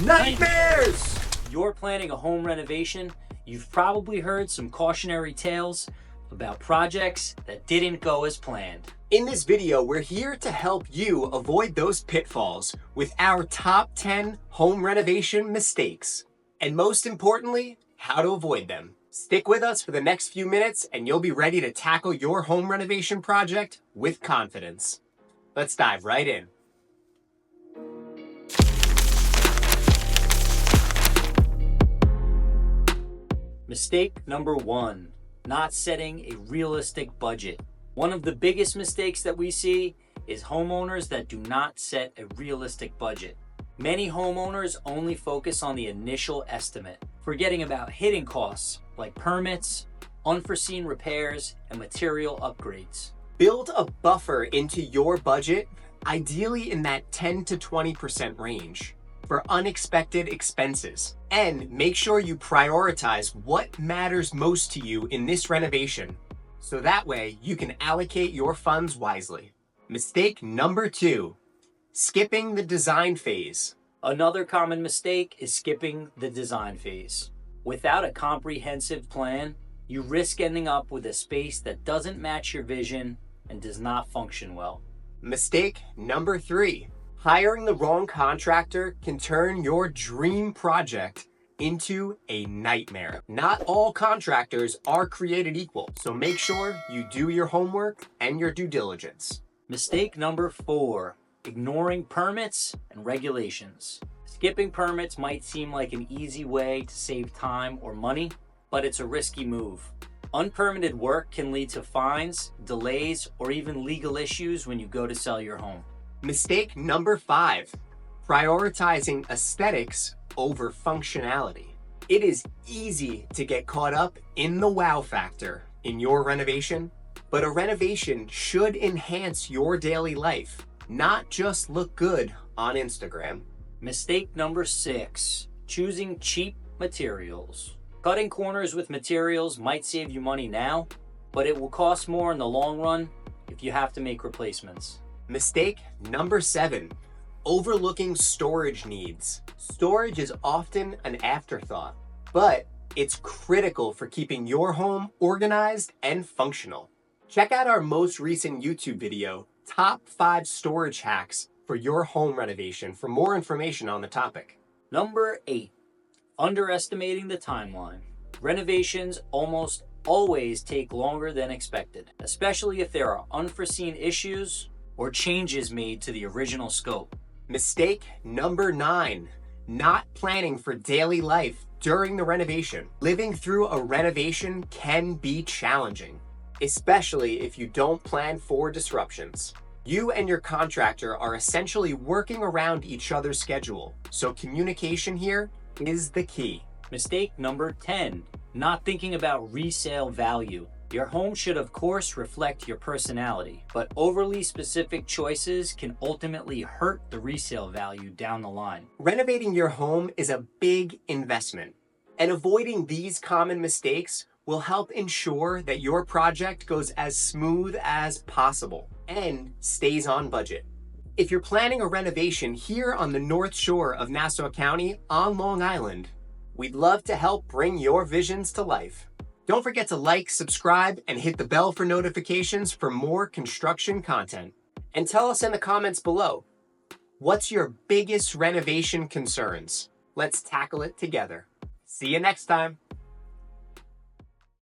Nightmares! You're planning a home renovation, you've probably heard some cautionary tales about projects that didn't go as planned. In this video, we're here to help you avoid those pitfalls with our top 10 home renovation mistakes. And most importantly, how to avoid them. Stick with us for the next few minutes and you'll be ready to tackle your home renovation project with confidence. Let's dive right in. Mistake number 1, not setting a realistic budget. One of the biggest mistakes that we see is homeowners that do not set a realistic budget. Many homeowners only focus on the initial estimate, forgetting about hidden costs like permits, unforeseen repairs, and material upgrades. Build a buffer into your budget, ideally in that 10 to 20% range, for unexpected expenses. And make sure you prioritize what matters most to you in this renovation, so that way you can allocate your funds wisely. Mistake number 2, skipping the design phase. Another common mistake is skipping the design phase. Without a comprehensive plan, you risk ending up with a space that doesn't match your vision and does not function well. Mistake number 3, hiring the wrong contractor can turn your dream project into a nightmare. Not all contractors are created equal, so make sure you do your homework and your due diligence. Mistake number 4, ignoring permits and regulations. Skipping permits might seem like an easy way to save time or money, but it's a risky move. Unpermitted work can lead to fines, delays, or even legal issues when you go to sell your home. Mistake number 5, prioritizing aesthetics over functionality. It is easy to get caught up in the wow factor in your renovation, but a renovation should enhance your daily life, not just look good on Instagram. Mistake number 6, choosing cheap materials. Cutting corners with materials might save you money now, but it will cost more in the long run if you have to make replacements. Mistake number 7, overlooking storage needs. Storage is often an afterthought, but it's critical for keeping your home organized and functional. Check out our most recent YouTube video, Top 5 Storage Hacks for your home renovation, for more information on the topic. Number 8, underestimating the timeline. Renovations almost always take longer than expected, especially if there are unforeseen issues or changes made to the original scope. Mistake number 9, not planning for daily life during the renovation. Living through a renovation can be challenging, especially if you don't plan for disruptions. You and your contractor are essentially working around each other's schedule, so communication here is the key. Mistake number 10, not thinking about resale value. Your home should of course reflect your personality, but overly specific choices can ultimately hurt the resale value down the line. Renovating your home is a big investment, and avoiding these common mistakes will help ensure that your project goes as smooth as possible and stays on budget. If you're planning a renovation here on the North Shore of Nassau County on Long Island, we'd love to help bring your visions to life. Don't forget to like, subscribe, and hit the bell for notifications for more construction content. And tell us in the comments below, what's your biggest renovation concerns? Let's tackle it together. See you next time.